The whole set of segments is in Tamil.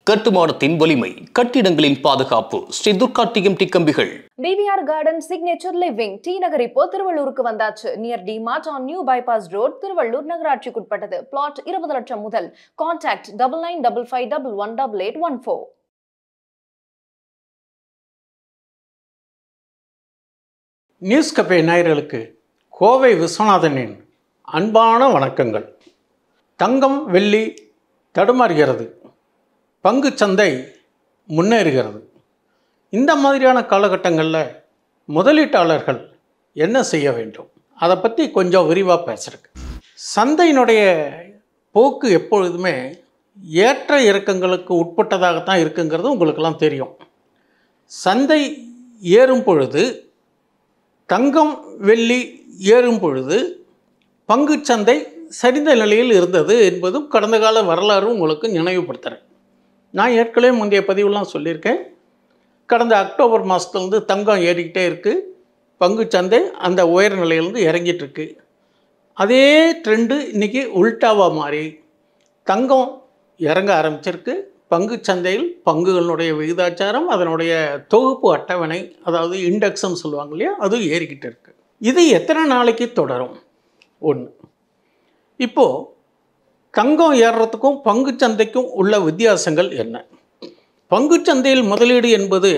கட்டுமானத்தின் வலிமை, கட்டிடங்களின் பாதுகாப்பு. ஸ்ரீ துர்கா டிஎம்டி கம்பிகள். DVR Garden Signature Living T Nagar இப்போ திருவள்ளூருக்கு வந்தாச்சு. Near DMart on new bypass road, Tiruvallur நகராட்சிக்குட்பட்டது. பிளாட் 20 லட்சம் முதல். கான்டாக்ட் 9955118814. நியூஸ் கஃபே நேயர்களுக்கு கோவை விஸ்வநாதனின் அன்பான வணக்கங்கள். தங்கம் வெள்ளி தடுமாறுகிறது, பங்கு சந்தை முன்னேறுகிறது. இந்த மாதிரியான காலகட்டங்களில் முதலீட்டாளர்கள் என்ன செய்ய வேண்டும், அதை பற்றி கொஞ்சம் விரிவாக பேசுகிறேன். சந்தையினுடைய போக்கு எப்பொழுதுமே ஏற்ற இறக்கங்களுக்கு உட்பட்டதாகத்தான் இருக்குங்கிறது உங்களுக்கெல்லாம் தெரியும். சந்தை ஏறும் பொழுது, தங்கம் வெள்ளி ஏறும் பொழுது பங்குச்சந்தை சரிந்த நிலையில் இருந்தது என்பதும் கடந்த கால வரலாறு உங்களுக்கு நினைவுபடுத்துகிறேன். நான் ஏற்கனவே முந்தைய பதிவுலாம் சொல்லியிருக்கேன். கடந்த அக்டோபர் மாதத்துலேருந்து தங்கம் ஏறிக்கிட்டே இருக்குது, பங்குச்சந்தை அந்த உயர் நிலையிலேருந்து இறங்கிட்டுருக்கு. அதே ட்ரெண்டு இன்றைக்கி உல்டாவாக மாறி தங்கம் இறங்க ஆரம்பிச்சிருக்கு. பங்குச்சந்தையில் பங்குகளுடைய விகிதாச்சாரம், அதனுடைய தொகுப்பு அட்டவணை, அதாவது இண்டெக்ஸ்ன்னு சொல்லுவாங்க இல்லையா, அது ஏறிக்கிட்டு இருக்குது. இது எத்தனை நாளைக்கு தொடரும்? ஒன்று. இப்போது தங்கம் ஏறுறதுக்கும் பங்குச்சந்தைக்கும் உள்ள வித்தியாசங்கள் என்ன? பங்குச்சந்தையில் முதலீடு என்பது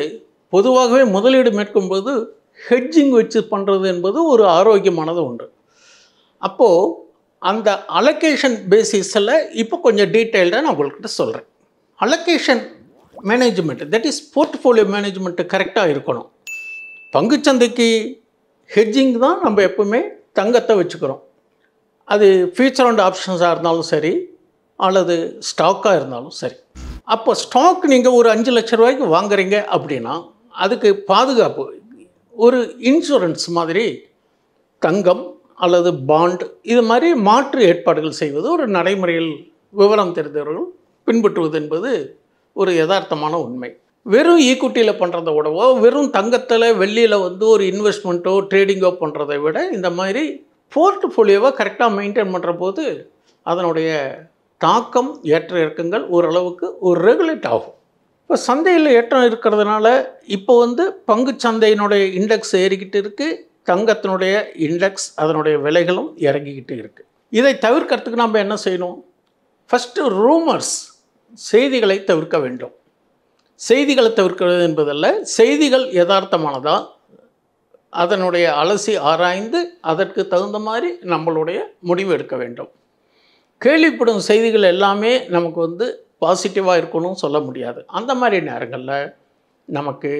பொதுவாகவே முதலீடு மேற்கொள்ளும்போது ஹெட்ஜிங் வச்சு பண்ணுறது என்பது ஒரு ஆரோக்கியமானது உண்டு. அப்போது அந்த அலோகேஷன் பேசிஸில் இப்போ கொஞ்சம் டீட்டெயில்டாக நான் உங்கள்கிட்ட சொல்கிறேன். Allocation management, that is portfolio management கரெக்டாக இருக்கணும். பங்குச்சந்தைக்கு ஹெட்ஜிங் தான் நம்ம எப்பவுமே தங்கத்தை வச்சுக்கிறோம். அது ஃபியூச்சர் அண்ட் ஆப்ஷன்ஸாக இருந்தாலும் சரி, அல்லது ஸ்டாக்காக இருந்தாலும் சரி. அப்போ ஸ்டாக் நீங்கள் ஒரு 5 லட்ச ரூபாய்க்கு வாங்குறீங்க அப்படின்னா அதுக்கு பாதுகாப்பு ஒரு இன்சூரன்ஸ் மாதிரி தங்கம் அல்லது பாண்ட், இது மாதிரி மாற்று ஏற்பாடுகள் செய்வது ஒரு நடைமுறையில் விவரம் தெரிந்தவர்கள் பின்பற்றுவது என்பது ஒரு யதார்த்தமான உண்மை. வெறும் ஈக்குட்டியில் பண்ணுறதை விடவோ, வெறும் தங்கத்தில் வெள்ளியில் ஒரு இன்வெஸ்ட்மெண்ட்டோ ட்ரேடிங்கோ பண்ணுறதை விட இந்த மாதிரி போர்ட்ஃபோலியோவை கரெக்டாக மெயின்டைன் பண்ணுற போது அதனுடைய தாக்கம், ஏற்ற இறக்கங்கள் ஓரளவுக்கு ஒரு ரெகுலேட் ஆகும். இப்போ சந்தையில் ஏற்றம் இருக்கிறதுனால இப்போ பங்கு சந்தையினுடைய இண்டெக்ஸ் ஏறிக்கிட்டு இருக்குது, தங்கத்தினுடைய இண்டெக்ஸ் அதனுடைய விலைகளும் இறங்கிக்கிட்டு இருக்குது. இதை தவிர்க்கிறதுக்கு நம்ம என்ன செய்யணும்? ஃபஸ்ட்டு ரூமர்ஸ், செய்திகளை தவிர்க்க வேண்டும். செய்திகளை தவிர்க்கிறது என்பதல்ல, செய்திகள் யதார்த்தமானதா அதனுடைய அலசி ஆராய்ந்து அதற்கு தகுந்த மாதிரி நம்மளுடைய முடிவு எடுக்க வேண்டும். கேள்விப்படும் செய்திகள் எல்லாமே நமக்கு பாசிட்டிவாக இருக்கணும்னு சொல்ல முடியாது. அந்த மாதிரி நேரங்களில் நமக்கு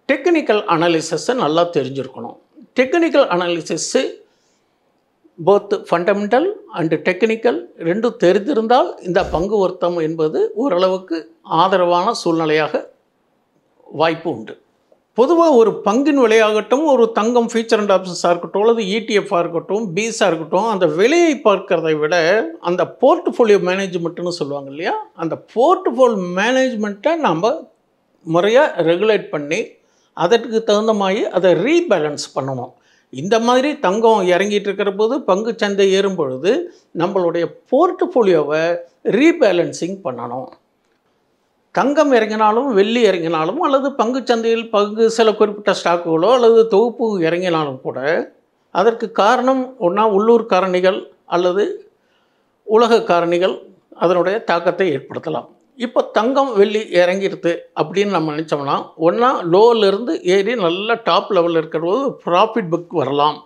டெக்னிக்கல் அனாலிசிஸை நல்லா தெரிஞ்சிருக்கணும். Technical analysis both fundamental and technical ரெண்டும் தெரிந்திருந்தால் இந்த பங்கு வர்த்தம் என்பது ஓரளவுக்கு ஆதரவான சூழ்நிலையாக வாய்ப்பு உண்டு. பொதுவாக ஒரு பங்கின் விலையாகட்டும், ஒரு தங்கம் ஃபியூச்சர் அண்ட் ஆப்ஷன்ஸாக இருக்கட்டும், அல்லது ETF இருக்கட்டும், பீஸாக இருக்கட்டும், அந்த விலையை பார்க்கறதை விட அந்த போர்ட்ஃபோலியோ மேனேஜ்மெண்ட்டுன்னு சொல்லுவாங்க இல்லையா, அந்த போர்ட்ஃபோலியோ மேனேஜ்மெண்ட்டை நம்ம முறையாக ரெகுலேட் பண்ணி அதற்கு தகுந்த மாதிரி அதை ரீபேலன்ஸ் பண்ணணும். இந்த மாதிரி தங்கம் இறங்கிட்டு இருக்கிற போது பங்கு சந்தை ஏறும் பொழுது நம்மளுடைய போர்ட்ஃபோலியோவை ரீபேலன்சிங் பண்ணணும். தங்கம் இறங்கினாலும் வெள்ளி இறங்கினாலும், அல்லது பங்கு சந்தையில் சில குறிப்பிட்ட ஸ்டாக்குகளோ அல்லது தொகுப்பு இறங்கினாலும் கூட அதற்கு காரணம் ஒன்றா உள்ளூர் காரணிகள் அல்லது உலக காரணிகள் அதனுடைய தாக்கத்தை ஏற்படுத்தலாம். இப்போ தங்கம் வெள்ளி இறங்கிடுது அப்படின்னு நம்ம நினச்சோம்னா, ஒன்றா லோவிலிருந்து ஏறி நல்ல டாப் லெவலில் இருக்கிற போது ப்ராஃபிட் புக் வரலாம்,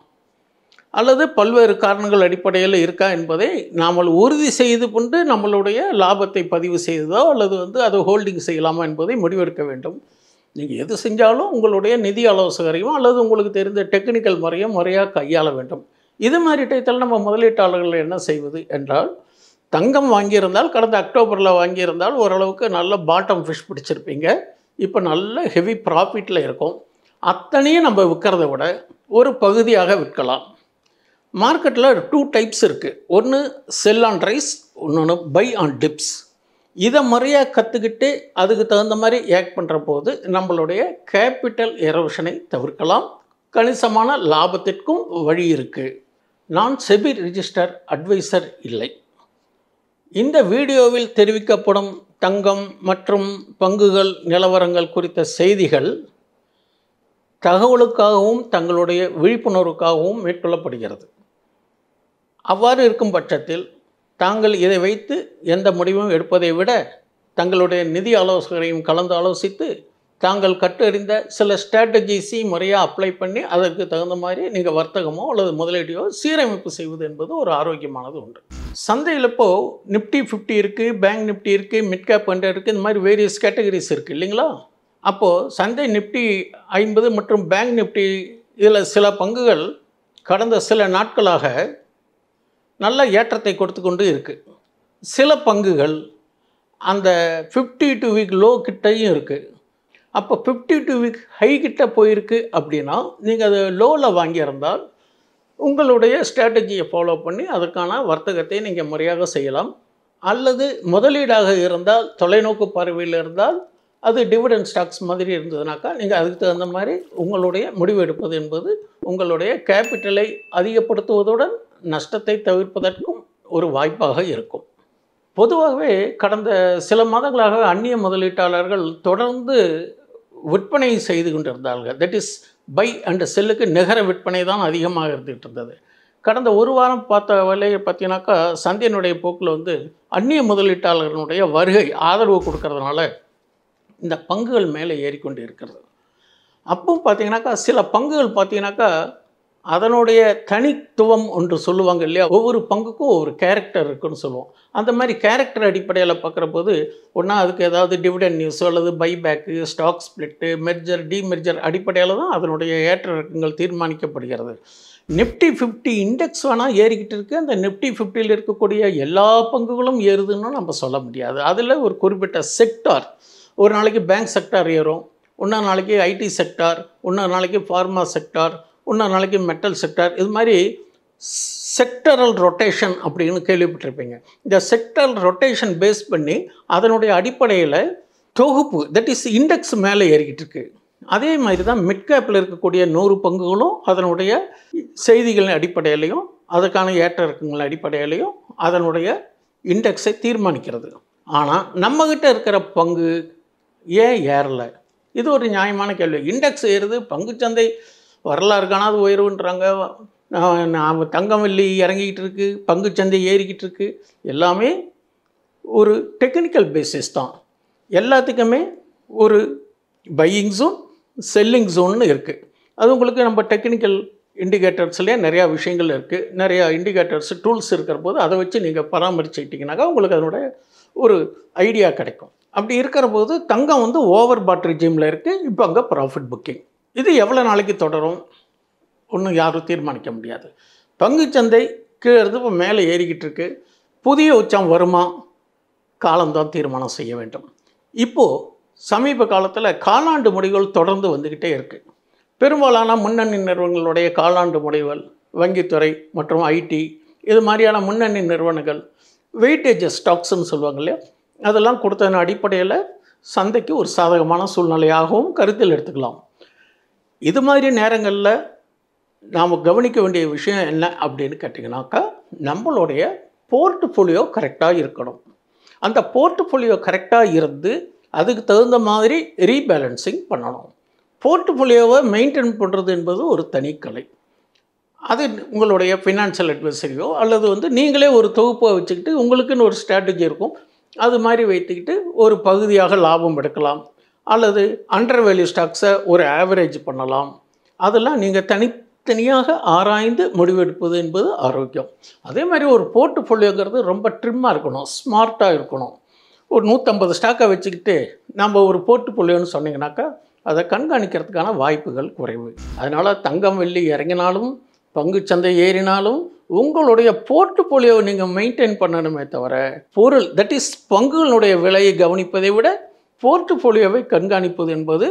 அல்லது பல்வேறு காரணங்கள் அடிப்படையில் இருக்கா என்பதை நாம் உறுதி செய்து கொண்டு நம்மளுடைய லாபத்தை பதிவு செய்ததோ அல்லது அதை ஹோல்டிங் செய்யலாமா என்பதை முடிவெடுக்க வேண்டும். நீங்கள் எது செஞ்சாலும் உங்களுடைய நிதி ஆலோசகரையும் அல்லது உங்களுக்கு தெரிந்த டெக்னிக்கல் முறையாக கையாள வேண்டும். இது மாதிரி டயத்தில் நம்ம முதலீட்டாளர்கள் என்ன செய்வது என்றால், தங்கம் வாங்கியிருந்தால், கடந்த அக்டோபரில் வாங்கியிருந்தால் ஓரளவுக்கு நல்ல பாட்டம் ஃபிஷ் பிடிச்சிருப்பீங்க. இப்போ நல்ல ஹெவி ப்ராஃபிட்டில் இருக்கும். அத்தனையும் நம்ம விற்கிறத விட ஒரு பகுதியாக விற்கலாம். மார்க்கெட்டில் 2 டைப்ஸ் இருக்குது. ஒன்று செல் ஆன் ரைஸ், இன்னொன்று பை ஆன் டிப்ஸ். இதை முறையாக கற்றுக்கிட்டு அதுக்கு தகுந்த மாதிரி ஆக்ட் பண்ணுற போது நம்மளுடைய கேபிட்டல் எரோஷனை தவிர்க்கலாம். கணிசமான லாபத்திற்கும் வழி இருக்குது. நான் செபி ரிஜிஸ்டர் அட்வைசர் இல்லை. இந்த வீடியோவில் தெரிவிக்கப்படும் தங்கம் மற்றும் பங்குகள் நிலவரங்கள் குறித்த செய்திகள் தகவலுக்காகவும் தங்களுடைய விழிப்புணர்வுக்காகவும் மேற்கொள்ளப்படுகிறது. அவ்வாறு இருக்கும் பட்சத்தில் தாங்கள் இதை வைத்து எந்த முடிவும் எடுப்பதை விட தங்களுடைய நிதி ஆலோசகரையும் கலந்து ஆலோசித்து தாங்கள் கற்றறிந்த சில ஸ்ட்ராட்டஜிஸை முறையாக அப்ளை பண்ணி அதற்கு தகுந்த மாதிரி நீங்கள் வர்த்தகமோ அல்லது முதலீடையோ சீரமைப்பு செய்வது என்பது ஒரு ஆரோக்கியமானது உண்டு. சந்தையில் இப்போது நிஃப்டி 50 இருக்குது, பேங்க் நிஃப்டி இருக்குது, மிட் கேப் 100 இருக்குது, இந்த மாதிரி வேரியஸ் கேட்டகரிஸ் இருக்குது இல்லைங்களா? அப்போது சந்தை நிஃப்டி 50 மற்றும் பேங்க் நிஃப்டி இதில் சில பங்குகள் கடந்த சில நாட்களாக நல்ல ஏற்றத்தை கொடுத்து கொண்டு இருக்குது. சில பங்குகள் அந்த 52 வீக் லோ கிட்டையும் இருக்குது. அப்போ 52 வீக் ஹை கிட்ட போயிருக்கு அப்படின்னா நீங்கள் அது லோவில் வாங்கியிருந்தால் உங்களுடைய ஸ்ட்ராட்டஜியை ஃபாலோ பண்ணி அதுக்கான வர்த்தகத்தை நீங்கள் முறையாக செய்யலாம். அல்லது முதலீடாக இருந்தால் தொலைநோக்கு பார்வையில் இருந்தால் அது டிவிடெண்ட் ஸ்டாக்ஸ் மாதிரி இருந்ததுனாக்கா நீங்கள் அதுக்கு தகுந்த மாதிரி உங்களுடைய முடிவு எடுப்பது என்பது உங்களுடைய கேபிட்டலை அதிகப்படுத்துவதுடன் நஷ்டத்தை தவிர்ப்பதற்கும் ஒரு வாய்ப்பாக இருக்கும். பொதுவாகவே கடந்த சில மாதங்களாக அந்நிய முதலீட்டாளர்கள் தொடர்ந்து விற்பனை செய்து கொண்டிருந்தார்கள். தட் இஸ் பை அண்ட் செல்லுக்கு நிகர விற்பனை தான் அதிகமாக இருந்துகிட்டு இருந்தது. கடந்த ஒரு வாரம் பார்த்த வேலையை பார்த்தீங்கன்னாக்கா சந்தையினுடைய போக்கில் அந்நிய முதலீட்டாளர்களுடைய வருகை ஆதரவு கொடுக்கறதுனால இந்த பங்குகள் மேலே ஏறிக்கொண்டு இருக்கிறது. அப்பவும் பார்த்தீங்கன்னாக்கா சில பங்குகள் பார்த்தீங்கன்னாக்கா அதனுடைய தனித்துவம் ஒன்று சொல்லுவாங்க இல்லையா, ஒவ்வொரு பங்குக்கும் ஒவ்வொரு கேரக்டர் இருக்குன்னு சொல்லுவோம். அந்த மாதிரி கேரக்டர் அடிப்படையில் பார்க்குற போது ஒன்றா அதுக்கு ஏதாவது டிவிடெண்ட் நியூஸோ அல்லது buyback, stock split, merger, demerger அடிப்படையில் தான் அதனுடைய ஏற்ற இறக்கங்கள் தீர்மானிக்கப்படுகிறது. நிஃப்டி 50 இண்டெக்ஸ் வேணால் ஏறிக்கிட்டு இருக்குது. அந்த நிஃப்டி 50ல் இருக்கக்கூடிய எல்லா பங்குகளும் ஏறுதுன்னு நம்ம சொல்ல முடியாது. அதில் ஒரு குறிப்பிட்ட செக்டார், ஒரு நாளைக்கு பேங்க் செக்டார் ஏறும், இன்னொரு நாளைக்கு ஐடி செக்டார், இன்னொரு நாளைக்கு ஃபார்மா செக்டார், இன்னொரு நாளைக்கு மெட்டல் செக்டார். இது மாதிரி செக்டரல் ரொட்டேஷன் அப்படின்னு கேள்விப்பட்டிருப்பீங்க. இந்த செக்டரல் ரொட்டேஷன் பேஸ் பண்ணி அதனுடைய அடிப்படையில் தொகுப்பு, தட் இஸ் இண்டெக்ஸ் மேலே ஏறிக்கிட்டு இருக்கு. அதே மாதிரி தான் மிட் கேப்பில் இருக்கக்கூடிய 100 பங்குகளும் அதனுடைய செய்திகளின் அடிப்படையிலையும் அதுக்கான ஏற்ற இறக்கங்களின் அடிப்படையிலையும் அதனுடைய இண்டெக்ஸை தீர்மானிக்கிறது. ஆனால் நம்மக்கிட்ட இருக்கிற பங்கு ஏன் ஏறலை? இது ஒரு நியாயமான கேள்வி. இண்டெக்ஸ் ஏறுது, பங்குச்சந்தை வரலாறு காணாது உயர்வுன்றாங்க, தங்கம் வெள்ளி இறங்கிக்கிட்டு இருக்குது, பங்குச்சந்தை ஏறிக்கிட்டு இருக்குது. எல்லாமே ஒரு டெக்னிக்கல் பேசிஸ் தான். எல்லாத்துக்குமே ஒரு பையிங் ஜோன், செல்லிங் ஜோன்னு இருக்குது. அது உங்களுக்கு நம்ம டெக்னிக்கல் இண்டிகேட்டர்ஸ்லேயே நிறையா விஷயங்கள் இருக்குது. நிறையா இண்டிகேட்டர்ஸ் டூல்ஸ் இருக்கிற போது அதை வச்சு நீங்கள் பராமரிச்சுக்கிட்டிங்கனாக்கா உங்களுக்கு அதனுடைய ஒரு ஐடியா கிடைக்கும். அப்படி இருக்கிற போது தங்கம் ஓவர் பாட் ரிஜிமில் இருக்குது. இப்போ அங்கே ப்ராஃபிட் புக்கிங். இது எவ்வளோ நாளைக்கு தொடரும் ஒன்றும் யாரும் தீர்மானிக்க முடியாது. பங்குச்சந்தை கீழே இருந்து இப்போ மேலே ஏறிக்கிட்டு இருக்கு. புதிய உச்சம் வருமா? காலம்தான் தீர்மானம் செய்ய வேண்டும். இப்போது சமீப காலத்தில் காலாண்டு முடிவுகள் தொடர்ந்து வந்துக்கிட்டே இருக்குது. பெரும்பாலான முன்னணி நிறுவனங்களுடைய காலாண்டு முடிவுகள், வங்கித்துறை மற்றும் ஐடி இது மாதிரியான முன்னணி நிறுவனங்கள் வெயிட்டேஜ் ஸ்டாக்ஸ்ன்னு சொல்லுவாங்க இல்லையா, அதெல்லாம் கொடுத்ததன் அடிப்படையில் சந்தைக்கு ஒரு சாதகமான சூழ்நிலையாகவும் கருத்தில் எடுத்துக்கலாம். இது மாதிரி நேரங்களில் நாம் கவனிக்க வேண்டிய விஷயம் என்ன அப்படின்னு கேட்டிங்கனாக்கா, நம்மளுடைய போர்ட்ஃபோலியோ கரெக்டாக இருக்கணும். அந்த போர்ட்ஃபோலியோ கரெக்டாக இருந்து அதுக்கு தகுந்த மாதிரி ரீபேலன்சிங் பண்ணணும். போர்ட்ஃபோலியோவை மெயின்டைன் பண்ணுறது என்பது ஒரு தனிக்கலை. அது உங்களுடைய ஃபினான்ஷியல் அட்வைசரியோ அல்லது நீங்களே ஒரு தொகுப்பை வச்சுக்கிட்டு உங்களுக்குன்னு ஒரு ஸ்ட்ராட்டஜி இருக்கும், அது மாதிரி வைத்துக்கிட்டு ஒரு பகுதியாக லாபம் எடுக்கலாம். அல்லது அண்டர் வேல்யூ ஸ்டாக்ஸை ஒரு ஆவரேஜ் பண்ணலாம். அதெல்லாம் நீங்கள் தனித்தனியாக ஆராய்ந்து முடிவெடுப்பது என்பது ஆரோக்கியம். அதே மாதிரி ஒரு போர்ட்ஃபோலியோங்கிறது ரொம்ப ட்ரிம்மாக இருக்கணும், ஸ்மார்ட்டாக இருக்கணும். ஒரு 150 ஸ்டாக்கை வச்சுக்கிட்டு நம்ம ஒரு போர்ட்ஃபோலியோன்னு சொன்னீங்கன்னாக்கா அதை கண்காணிக்கிறதுக்கான வாய்ப்புகள் குறைவு. அதனால் தங்கம் வெள்ளி இறங்கினாலும் பங்குச்சந்தை ஏறினாலும் உங்களுடைய போர்ட்ஃபோலியோவை நீங்கள் மெயின்டைன் பண்ணணுமே தவிர, பொருள் தட் இஸ் பங்குகளுடைய விலையை கவனிப்பதை விட போர்ட்ஃபோலியோவை கண்காணிப்பது என்பது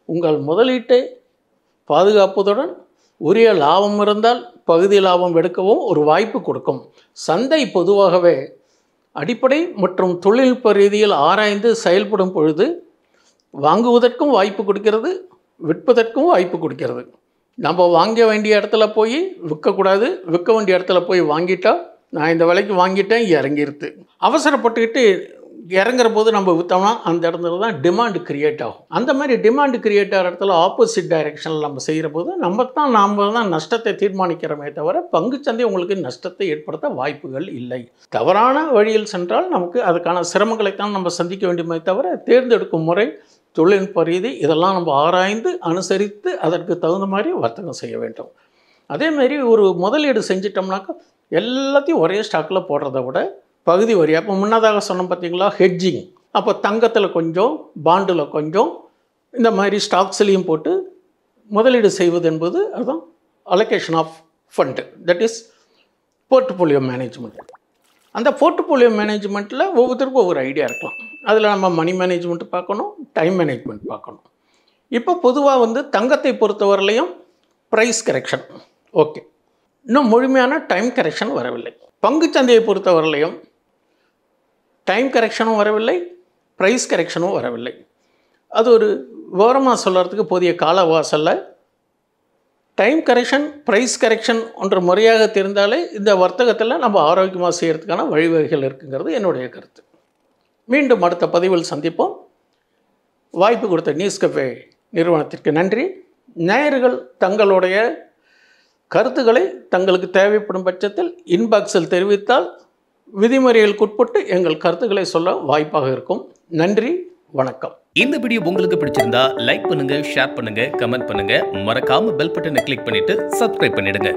உங்கள் முதலீட்டை பாதுகாப்பதுடன் உரிய லாபம் இருந்தால் பகுதி லாபம் எடுக்கவும் ஒரு வாய்ப்பு கொடுக்கும். சந்தை பொதுவாகவே அடிப்படை மற்றும் தொழில்நுட்ப ரீதியில் ஆராய்ந்து செயல்படும் பொழுது வாங்குவதற்கும் வாய்ப்பு கொடுக்கிறது, விற்பதற்கும் வாய்ப்பு கொடுக்கிறது. நம்ம வாங்க வேண்டிய இடத்துல போய் விற்கக்கூடாது, விற்க வேண்டிய இடத்துல போய் வாங்கிட்டா நான் இந்த விலைக்கு வாங்கிட்டேன் இறங்கிடுது. அவசரப்பட்டுக்கிட்டு இறங்குற போது நம்ம விற்றோம்னா அந்த இடத்துல தான் டிமாண்டு கிரியேட் ஆகும். அந்த மாதிரி டிமாண்டு கிரியேட் ஆகிற இடத்துல ஆப்போசிட் டைரெக்ஷனில் நம்ம செய்கிற போது நாம் தான் நஷ்டத்தை தீர்மானிக்கிறோமே தவிர பங்குச்சந்தை உங்களுக்கு நஷ்டத்தை ஏற்படுத்த வாய்ப்புகள் இல்லை. தவறான வழியில் சென்றால் நமக்கு அதுக்கான சிரமங்களைத்தான் நம்ம சந்திக்க வேண்டுமே தவிர தேர்ந்தெடுக்கும் முறை, தொழில்நுட்ப ரீதி இதெல்லாம் நம்ம ஆராய்ந்து அனுசரித்து அதற்கு தகுந்த மாதிரி வர்த்தகம் செய்ய வேண்டும். அதேமாரி ஒரு முதலீடு செஞ்சிட்டோம்னாக்கா எல்லாத்தையும் ஒரே ஸ்டாக்கில் போடுறத விட பகுதி வரியாக, இப்போ முன்னதாக சொன்னோம் பார்த்தீங்களா, ஹெட்ஜிங், அப்போ தங்கத்தில் கொஞ்சம், பாண்டில் கொஞ்சம், இந்த மாதிரி ஸ்டாக்ஸ்லேயும் போட்டு முதலீடு செய்வது என்பது அதுதான் allocation of fund, that is portfolio management. அந்த போர்ட்ஃபோலியோ மேனேஜ்மெண்ட்டில் ஒவ்வொருத்தருக்கும் ஒவ்வொரு ஐடியா இருக்கலாம். அதில் நம்ம மணி மேனேஜ்மெண்ட் பார்க்கணும், டைம் மேனேஜ்மெண்ட் பார்க்கணும். இப்போ பொதுவாக தங்கத்தை பொறுத்தவரையிலையும் ப்ரைஸ் கரெக்ஷன் ஓகே, இன்னும் முழுமையான டைம் கரெக்ஷன் வரவில்லை. பங்குச்சந்தையை பொறுத்தவரையிலையும் டைம் கரெக்ஷனும் வரவில்லை, ப்ரைஸ் கரெக்ஷனும் வரவில்லை. அது ஒரு விவரமாக சொல்கிறதுக்கு போதிய கால வாசலில் டைம் கரெக்ஷன், ப்ரைஸ் கரெக்ஷன் ஒன்று முறையாக தெரிந்தாலே இந்த வர்த்தகத்தில் நம்ம ஆரோக்கியமாக செய்கிறதுக்கான வழிவகைகள் இருக்குங்கிறது என்னுடைய கருத்து. மீண்டும் அடுத்த பதிவில் சந்திப்போம். வாய்ப்பு கொடுத்த நியூஸ் கஃபே நிறுவனத்திற்கு நன்றி. நேயர்கள் தங்களுடைய கருத்துக்களை தங்களுக்கு தேவைப்படும் பட்சத்தில் இன்பாக்ஸில் தெரிவித்தால் விதிமுறைகளுக்குட்பட்டு எங்கள் கருத்துக்களை சொல்ல வாய்ப்பாக இருக்கும். நன்றி, வணக்கம். இந்த வீடியோ உங்களுக்கு பிடிச்சிருந்தா லைக் பண்ணுங்க, ஷேர் பண்ணுங்க, கமெண்ட் பண்ணுங்க. மறக்காம பெல் பட்டனை கிளிக் பண்ணிட்டு சப்ஸ்கிரைப் பண்ணிடுங்க.